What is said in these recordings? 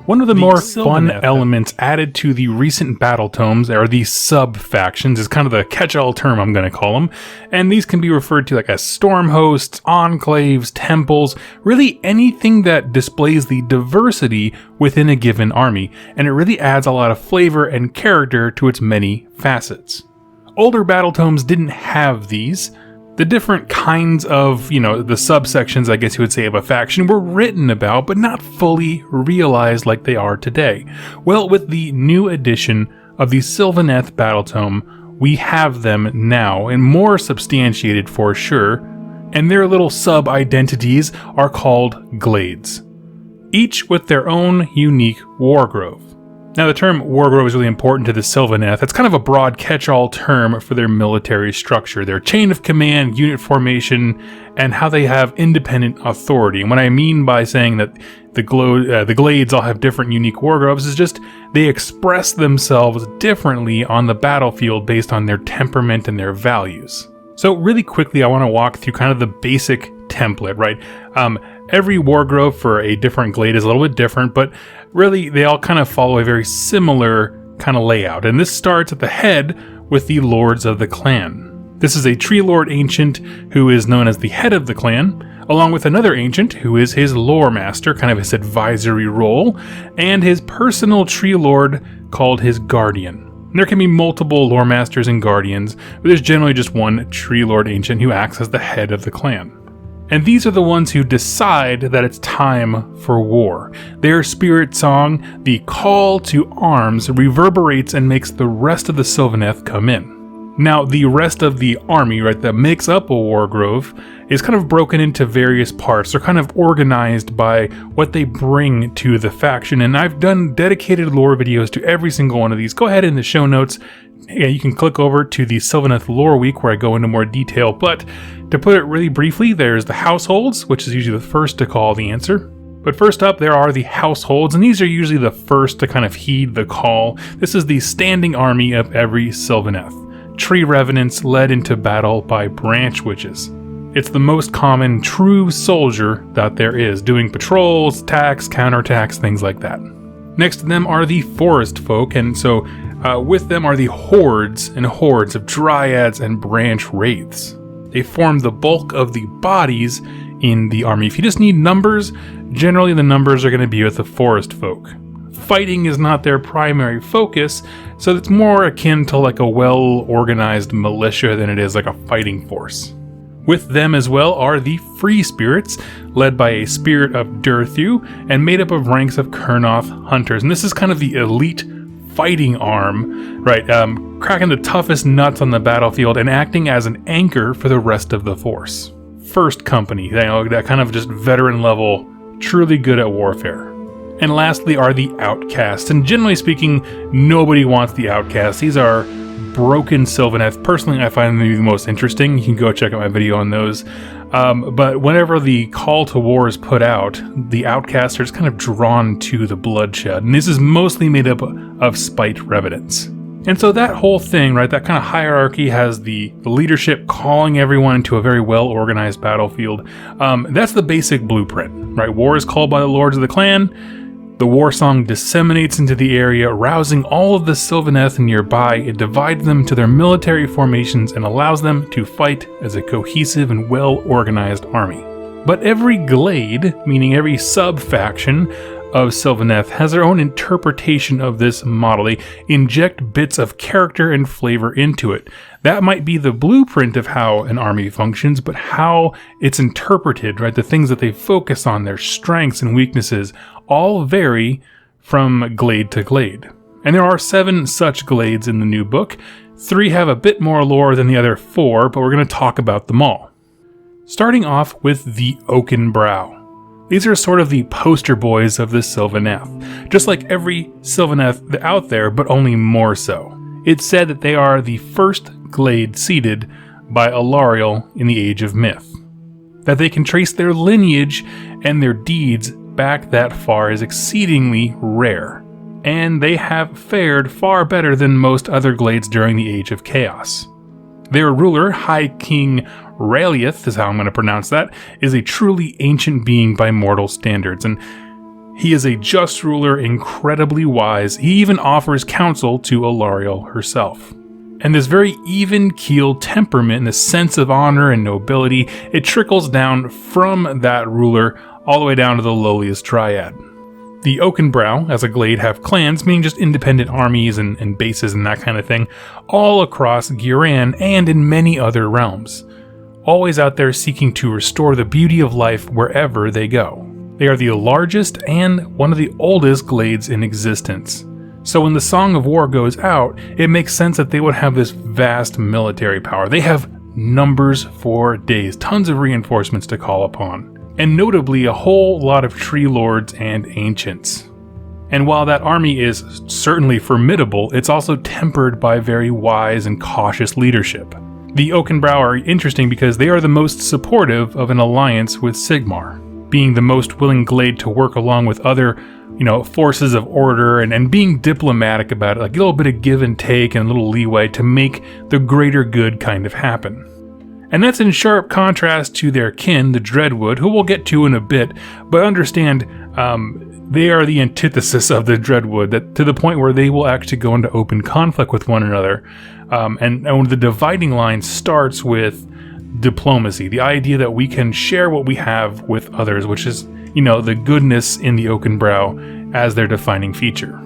One of the more fun Sylvaneth elements added to the recent battletomes are the sub-factions, is kind of the catch-all term I'm going to call them, and these can be referred to like as storm hosts, enclaves, temples, really anything that displays the diversity within a given army, and it really adds a lot of flavor and character to its many facets. Older battletomes didn't have these. The different kinds of, the subsections, I guess you would say, of a faction were written about, but not fully realized like they are today. Well, with the new edition of the Sylvaneth battletome, we have them now, and more substantiated for sure, and their little sub-identities are called glades, each with their own unique wargrove. Now, the term wargrove is really important to the Sylvaneth. It's kind of a broad catch-all term for their military structure, their chain of command, unit formation, and how they have independent authority. And what I mean by saying that the glades all have different unique wargroves is just they express themselves differently on the battlefield based on their temperament and their values. So really quickly, I want to walk through kind of the basic template, right? Every wargrove for a different glade is a little bit different, but really they all kind of follow a very similar kind of layout. And this starts at the head with the Lords of the Clan. This is a Tree Lord Ancient who is known as the head of the clan, along with another Ancient who is his Lore Master, kind of his advisory role, and his personal Tree Lord called his Guardian. And there can be multiple Lore Masters and Guardians, but there's generally just one Tree Lord Ancient who acts as the head of the clan. And these are the ones who decide that it's time for war. Their spirit song, the call to arms, reverberates and makes the rest of the Sylvaneth come in. Now, the rest of the army, right, that makes up a wargrove is kind of broken into various parts. They're kind of organized by what they bring to the faction, and I've done dedicated lore videos to every single one of these. Go ahead in the show notes. Yeah, you can click over to the Sylvaneth Lore Week where I go into more detail, but to put it really briefly, there's the households, which is usually the first to call the answer. But first up, there are the households, and these are usually the first to kind of heed the call. This is the standing army of every Sylvaneth. Tree revenants led into battle by branch witches. It's the most common true soldier that there is, doing patrols, attacks, counterattacks, things like that. Next to them are the forest folk, and so with them are the hordes and hordes of dryads and branch wraiths. They form the bulk of the bodies in the army. If you just need numbers, generally the numbers are going to be with the forest folk. Fighting is not their primary focus, so it's more akin to like a well-organized militia than it is like a fighting force. With them as well are the free spirits, led by a spirit of Durthu, and made up of ranks of Kurnoth hunters. And this is kind of the elite fighting arm, right? Cracking the toughest nuts on the battlefield and acting as an anchor for the rest of the force. First company, that kind of just veteran level, truly good at warfare. And lastly are the outcasts. And generally speaking, nobody wants the outcasts. These are broken Sylvaneth. Personally, I find them to be the most interesting. You can go check out my video on those. But whenever the call to war is put out, the outcasts are just kind of drawn to the bloodshed. And this is mostly made up of spite revenants. And so that whole thing, right, that kind of hierarchy has the leadership calling everyone into a very well-organized battlefield. That's the basic blueprint, right? War is called by the Lords of the Clan. The war song disseminates into the area, rousing all of the Sylvaneth nearby. It divides them to their military formations and allows them to fight as a cohesive and well-organized army. But every glade, meaning every sub-faction of Sylvaneth, has their own interpretation of this model. They inject bits of character and flavor into it. That might be the blueprint of how an army functions, but how it's interpreted, right? The things that they focus on, their strengths and weaknesses, all vary from glade to glade. And there are 7 such glades in the new book. 3 have a bit more lore than the other 4, but we're going to talk about them all. Starting off with the Oaken Brow. These are sort of the poster boys of the Sylvaneth, just like every Sylvaneth out there, but only more so. It's said that they are the first glade seeded by Alariel in the Age of Myth. That they can trace their lineage and their deeds back that far is exceedingly rare, and they have fared far better than most other glades during the Age of Chaos. Their ruler, High King Raelieth, is how I'm going to pronounce that, is a truly ancient being by mortal standards, and He is a just ruler, incredibly wise. He even offers counsel to Alariel herself. And this very even-keeled temperament and the sense of honor and nobility, it trickles down from that ruler all the way down to the lowliest dryad. The Oakenbrow, as a glade, have clans, meaning just independent armies and bases and that kind of thing, all across Ghyran and in many other realms. Always out there seeking to restore the beauty of life wherever they go. They are the largest and one of the oldest glades in existence. So when the Song of War goes out, it makes sense that they would have this vast military power. They have numbers for days, tons of reinforcements to call upon, and notably a whole lot of tree lords and ancients. And while that army is certainly formidable, it's also tempered by very wise and cautious leadership. The Oakenbrow are interesting because they are the most supportive of an alliance with Sigmar, being the most willing glade to work along with other forces of order and being diplomatic about it, like a little bit of give and take and a little leeway to make the greater good kind of happen. And that's in sharp contrast to their kin, the Dreadwood, who we'll get to in a bit, but understand they are the antithesis of the Dreadwood, that to the point where they will actually go into open conflict with one another. And the dividing line starts with diplomacy, the idea that we can share what we have with others, which is the goodness in the Oakenbrow as their defining feature.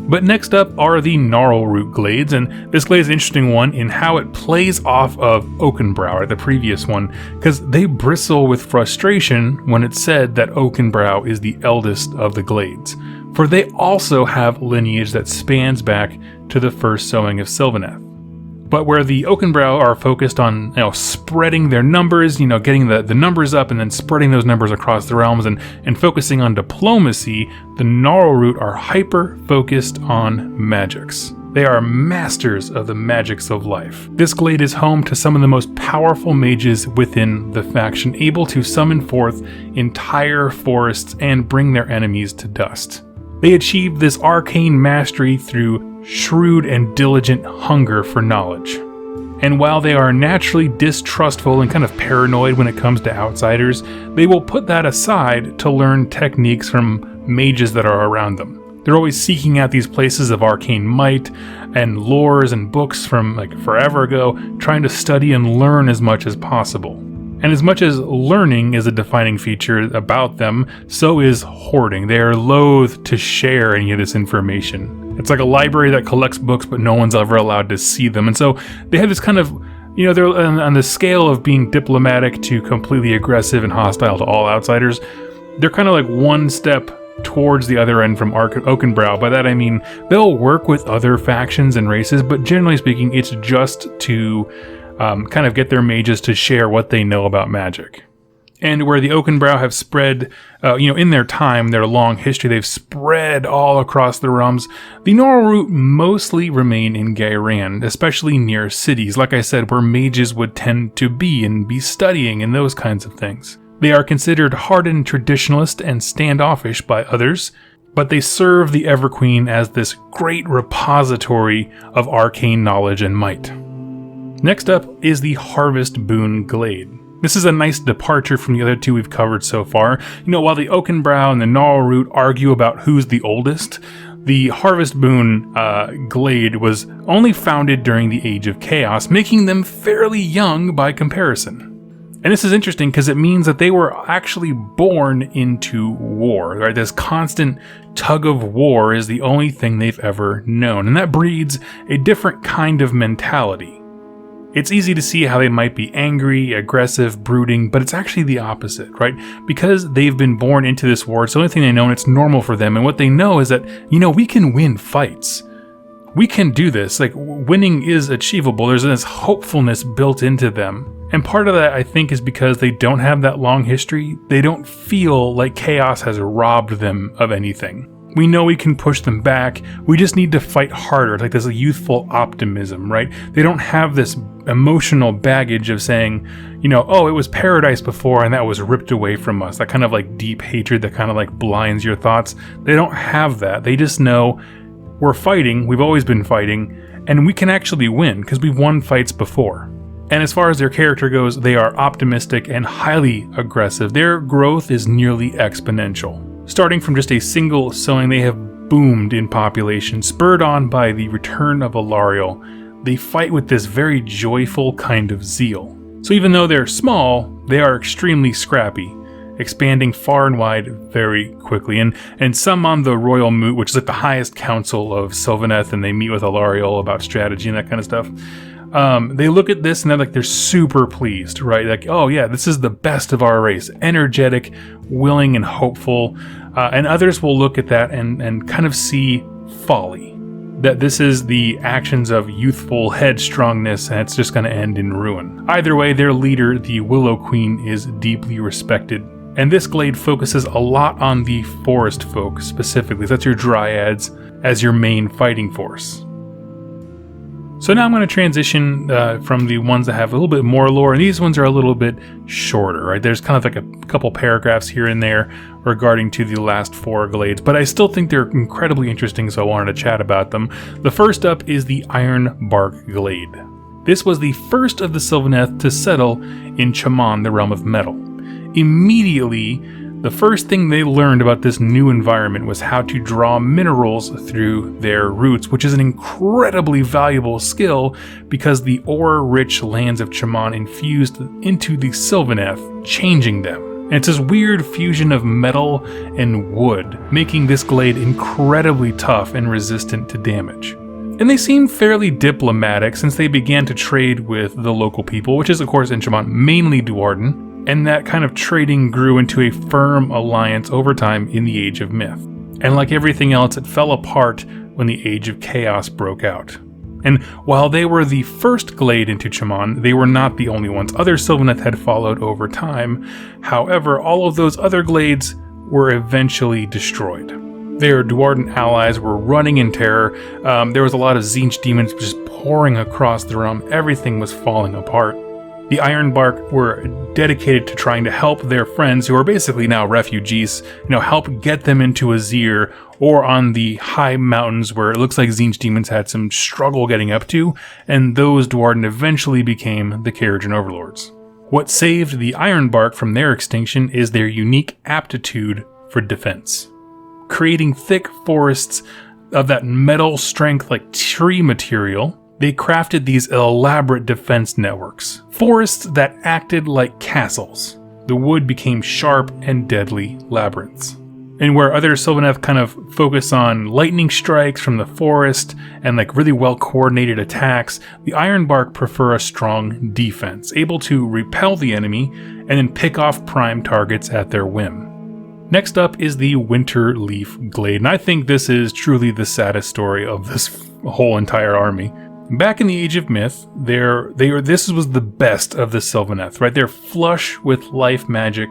But next up are the Gnarlroot glades, and this glade is an interesting one in how it plays off of Oakenbrow, or the previous one, because they bristle with frustration when it's said that Oakenbrow is the eldest of the glades, for they also have lineage that spans back to the first sowing of Sylvaneth. But where the Oakenbrow are focused on spreading their numbers, getting the numbers up and then spreading those numbers across the realms and focusing on diplomacy, the Gnarlroot are hyper-focused on magics. They are masters of the magics of life. This glade is home to some of the most powerful mages within the faction, able to summon forth entire forests and bring their enemies to dust. They achieve this arcane mastery through shrewd and diligent hunger for knowledge. And while they are naturally distrustful and kind of paranoid when it comes to outsiders, they will put that aside to learn techniques from mages that are around them. They're always seeking out these places of arcane might and lores and books from forever ago, trying to study and learn as much as possible. And as much as learning is a defining feature about them, so is hoarding. They are loath to share any of this information. It's like a library that collects books, but no one's ever allowed to see them. And so they have this kind of, they're on the scale of being diplomatic to completely aggressive and hostile to all outsiders. They're kind of like one step towards the other end from Oakenbrow. By that I mean they'll work with other factions and races, but generally speaking, it's just to kind of get their mages to share what they know about magic. And where the Oakenbrow have spread, in their time, their long history, they've spread all across the realms, the Gnarlroot mostly remain in Ghyran, especially near cities, like I said, where mages would tend to be and be studying and those kinds of things. They are considered hardened traditionalist and standoffish by others, but they serve the Everqueen as this great repository of arcane knowledge and might. Next up is the Harvest Boon Glade. This is a nice departure from the other two we've covered so far. While the Oakenbrow and the Gnarlroot argue about who's the oldest, the Harvest Boon Glade was only founded during the Age of Chaos, making them fairly young by comparison. And this is interesting because it means that they were actually born into war, right? This constant tug of war is the only thing they've ever known, and that breeds a different kind of mentality. It's easy to see how they might be angry, aggressive, brooding, but it's actually the opposite, right? Because they've been born into this war, it's the only thing they know, and it's normal for them. And what they know is that, we can win fights. We can do this. Winning is achievable. There's this hopefulness built into them. And part of that, I think, is because they don't have that long history. They don't feel like chaos has robbed them of anything. We know we can push them back. We just need to fight harder. It's like this youthful optimism, right? They don't have this emotional baggage of saying, oh, it was paradise before and that was ripped away from us. That kind of deep hatred that kind of blinds your thoughts. They don't have that. They just know we're fighting. We've always been fighting, and we can actually win because we've won fights before. And as far as their character goes, they are optimistic and highly aggressive. Their growth is nearly exponential. Starting from just a single sowing, they have boomed in population, spurred on by the return of Alariel. They fight with this very joyful kind of zeal. So even though they're small, they are extremely scrappy, expanding far and wide very quickly. And some on the Royal Moot, which is like the highest council of Sylvaneth, and they meet with Alariel about strategy and that kind of stuff. They look at this and they're super pleased, right? Like, oh yeah, this is the best of our race. Energetic, willing, and hopeful. And others will look at that and kind of see folly. That this is the actions of youthful headstrongness and it's just going to end in ruin. Either way, their leader, the Willow Queen, is deeply respected. And this glade focuses a lot on the forest folk specifically. That's your dryads as your main fighting force. So now I'm going to transition from the ones that have a little bit more lore, and these ones are a little bit shorter, right? There's kind of like a couple paragraphs here and there regarding to the last 4 glades, but I still think they're incredibly interesting, so I wanted to chat about them. The first up is the Ironbark Glade. This was the first of the Sylvaneth to settle in Chaman, the realm of metal. Immediately, the first thing they learned about this new environment was how to draw minerals through their roots, which is an incredibly valuable skill because the ore-rich lands of Chaman infused into the Sylvaneth, changing them. And it's this weird fusion of metal and wood, making this glade incredibly tough and resistant to damage. And they seem fairly diplomatic since they began to trade with the local people, which is of course in Chaman mainly Duarden. And that kind of trading grew into a firm alliance over time in the Age of Myth. And like everything else, it fell apart when the Age of Chaos broke out. And while they were the first glade into Chaman, they were not the only ones. Other Sylvaneth had followed over time. However, all of those other glades were eventually destroyed. Their Duarden allies were running in terror. There was a lot of Tzeentch demons just pouring across the realm. Everything was falling apart. The Ironbark were dedicated to trying to help their friends, who are basically now refugees, help get them into Azir or on the high mountains where it looks like Tzeentch demons had some struggle getting up to, and those Duarden eventually became the Karajan overlords. What saved the Ironbark from their extinction is their unique aptitude for defense. Creating thick forests of that metal strength like tree material, they crafted these elaborate defense networks. Forests that acted like castles. The wood became sharp and deadly labyrinths. And where other Sylvaneth kind of focus on lightning strikes from the forest and like really well coordinated attacks, the Ironbark prefer a strong defense, able to repel the enemy and then pick off prime targets at their whim. Next up is the Winterleaf Glade, and I think this is truly the saddest story of this whole entire army. Back in the Age of Myth, this was the best of the Sylvaneth, right? They're flush with life magic,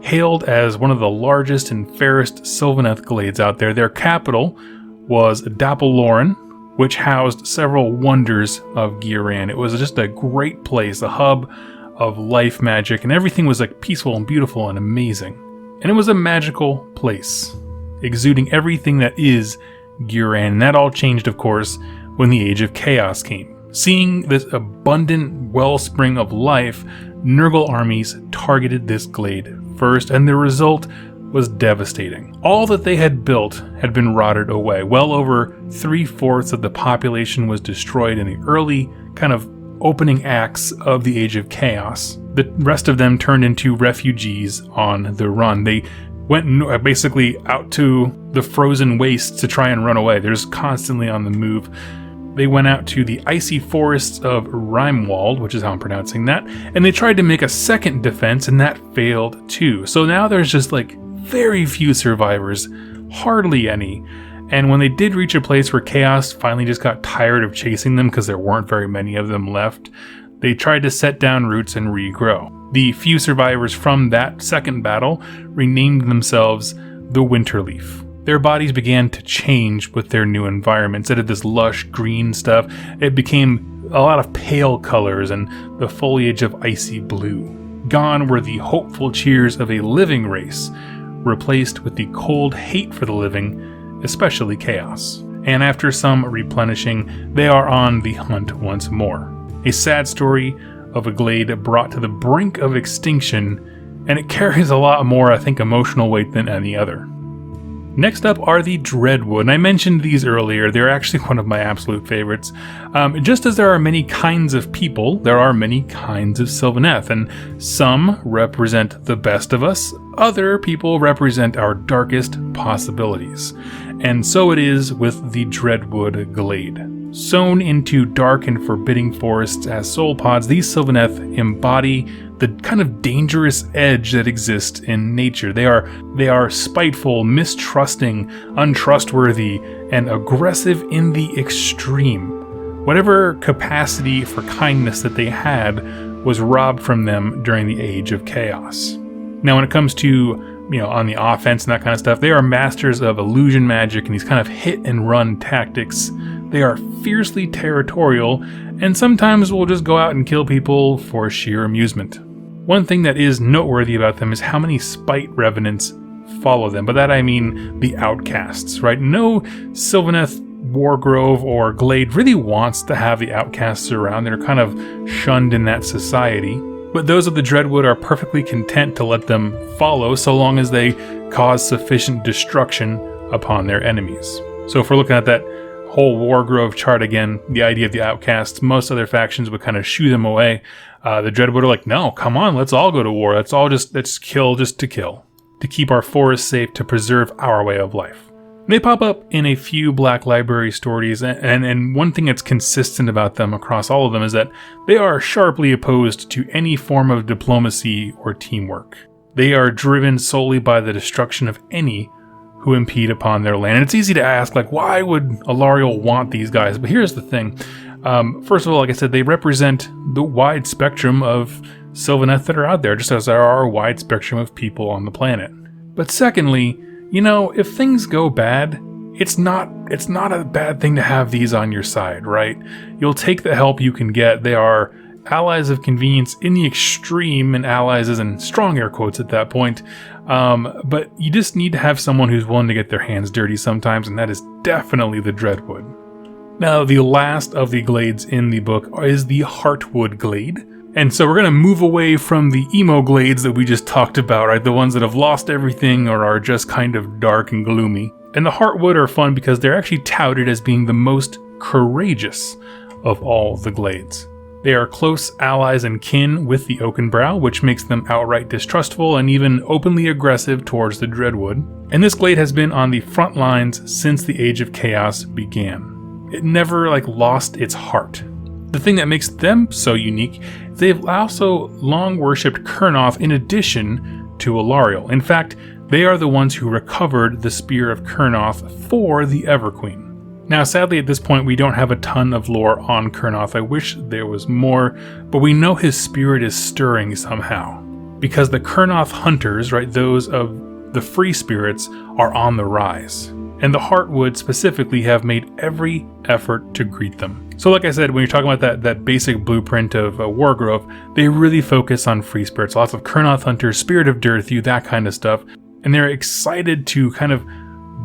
hailed as one of the largest and fairest Sylvaneth glades out there. Their capital was Dapplelauren, which housed several wonders of Ghiran. It was just a great place, a hub of life magic, and everything was like peaceful and beautiful and amazing. And it was a magical place, exuding everything that is Ghiran, and that all changed, of course, when the Age of Chaos came. Seeing this abundant wellspring of life, Nurgle armies targeted this glade first, and the result was devastating. All that they had built had been rotted away. Well over 3/4 of the population was destroyed in the early kind of opening acts of the Age of Chaos. The rest of them turned into refugees on the run. They went basically out to the frozen wastes to try and run away. They're just constantly on the move. They went out to the icy forests of Rimewald, which is how I'm pronouncing that, and they tried to make a second defense, and that failed too. So now there's just like very few survivors, hardly any. And when they did reach a place where Chaos finally just got tired of chasing them because there weren't very many of them left, they tried to set down roots and regrow. The few survivors from that second battle renamed themselves the Winterleaf. Their bodies began to change with their new environment. Instead of this lush green stuff, it became a lot of pale colors and the foliage of icy blue. Gone were the hopeful cheers of a living race, replaced with the cold hate for the living, especially Chaos. And after some replenishing, they are on the hunt once more. A sad story of a glade brought to the brink of extinction, and it carries a lot more, I think, emotional weight than any other. Next up are the dreadwood, and I mentioned these earlier. They're actually one of my absolute favorites. Just as there are many kinds of people, there are many kinds of Sylvaneth, and some represent the best of us, other people represent our darkest possibilities. And so it is with the dreadwood glade. Sown into dark and forbidding forests as soul pods, these Sylvaneth embody the kind of dangerous edge that exists in nature. They are spiteful, mistrusting, untrustworthy, and aggressive in the extreme. Whatever capacity for kindness that they had was robbed from them during the Age of Chaos. Now, when it comes to on the offense and that kind of stuff, they are masters of illusion magic and these kind of hit and run tactics. They are fiercely territorial, and sometimes will just go out and kill people for sheer amusement. One thing that is noteworthy about them is how many spite revenants follow them. By that I mean the outcasts, right? No Sylvaneth Wargrove or Glade really wants to have the outcasts around. They're kind of shunned in that society. But those of the Dreadwood are perfectly content to let them follow so long as they cause sufficient destruction upon their enemies. So if we're looking at that whole Wargrove chart again, the idea of the outcasts, most other factions would kind of shoo them away. The Dreadwood are like, no, come on, let's all go to war. Let's kill just to kill. To keep our forests safe, to preserve our way of life. They pop up in a few Black Library stories, and one thing that's consistent about them across all of them is that they are sharply opposed to any form of diplomacy or teamwork. They are driven solely by the destruction of any who impede upon their land. And it's easy to ask, why would Alariel want these guys? But here's the thing. First of all, like I said, they represent the wide spectrum of Sylvaneth that are out there, just as there are a wide spectrum of people on the planet. But secondly, if things go bad, it's not a bad thing to have these on your side, right? You'll take the help you can get. They are allies of convenience in the extreme, and allies is in strong air quotes at that point. But you just need to have someone who's willing to get their hands dirty sometimes, and that is definitely the Dreadwood. Now, the last of the glades in the book is the Heartwood glade. And so we're going to move away from the emo glades that we just talked about, right? The ones that have lost everything or are just kind of dark and gloomy. And the Heartwood are fun because they're actually touted as being the most courageous of all the glades. They are close allies and kin with the oaken brow, which makes them outright distrustful and even openly aggressive towards the Dreadwood. And this glade has been on the front lines since the Age of Chaos began. It never lost its heart. The thing that makes them so unique is they've also long worshipped Kurnoth in addition to Alariel. In fact, they are the ones who recovered the Spear of Kurnoth for the Everqueen. Now, sadly, at this point, we don't have a ton of lore on Kurnoth. I wish there was more, but we know his spirit is stirring somehow. Because the Kurnoth hunters, right, those of the free spirits, are on the rise. And the Heartwood specifically have made every effort to greet them. So like I said, when you're talking about that basic blueprint of Wargrove, they really focus on free spirits. Lots of Kurnoth hunters, Spirit of Dirthu, that kind of stuff. And they're excited to kind of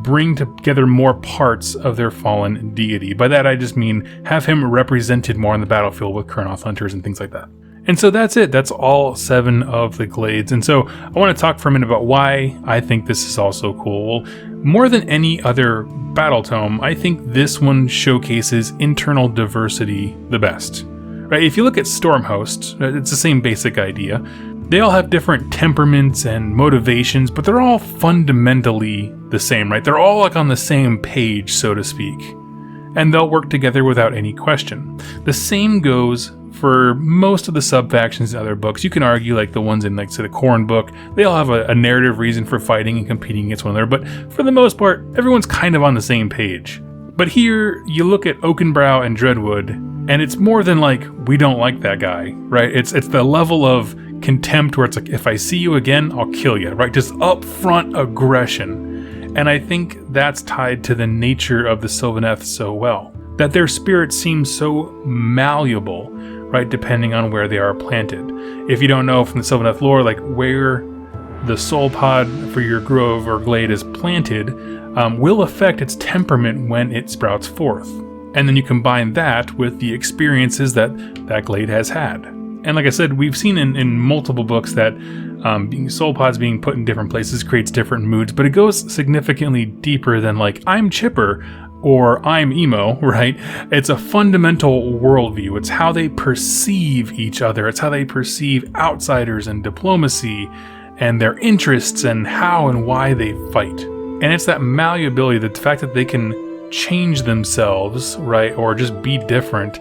bring together more parts of their fallen deity. By that I just mean have him represented more on the battlefield with Kurnoth hunters and things like that. And so that's it. That's all 7 of the glades. And so I want to talk for a minute about why I think this is also cool. Well, more than any other battletome, I think this one showcases internal diversity the best. Right? If you look at Stormhost, it's the same basic idea. They all have different temperaments and motivations, but they're all fundamentally the same, right? They're all on the same page, so to speak. And they'll work together without any question. The same goes for most of the sub-factions in other books. You can argue the ones in say the Khorne book, they all have a narrative reason for fighting and competing against one another, but for the most part, everyone's kind of on the same page. But here, you look at Oakenbrow and Dreadwood, and it's more than we don't like that guy, right? It's the level of contempt where it's if I see you again, I'll kill you, right? Just upfront aggression. And I think that's tied to the nature of the Sylvaneth so well, that their spirits seem so malleable, right, depending on where they are planted. If you don't know from the Sylvaneth lore, where the soul pod for your grove or glade is planted will affect its temperament when it sprouts forth. And then you combine that with the experiences that glade has had. And like I said, we've seen in multiple books that soul pods being put in different places creates different moods, but it goes significantly deeper than like, I'm chipper or I'm emo, right? It's a fundamental worldview. It's how they perceive each other. It's how they perceive outsiders and diplomacy and their interests and how and why they fight. And it's that malleability, the fact that they can change themselves, right? Or just be different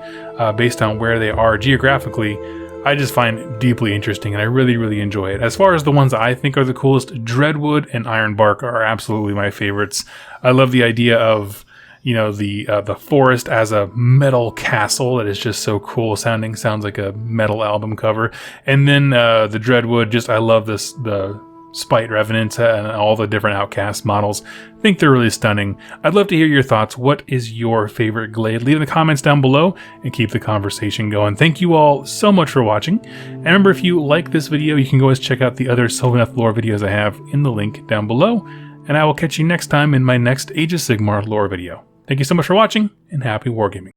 based on where they are geographically. I just find deeply interesting, and I really, really enjoy it. As far as the ones I think are the coolest, Dreadwood and Ironbark are absolutely my favorites. I love the idea of, you know, the forest as a metal castle that is just so cool sounding. Sounds like a metal album cover. And then the Dreadwood, just I love the Spite Revenants and all the different Outcast models. I think they're really stunning. I'd love to hear your thoughts. What is your favorite Glade? Leave in the comments down below and keep the conversation going. Thank you all so much for watching. And remember, if you like this video, you can always check out the other Sylvaneth lore videos I have in the link down below. And I will catch you next time in my next Age of Sigmar lore video. Thank you so much for watching, and happy wargaming.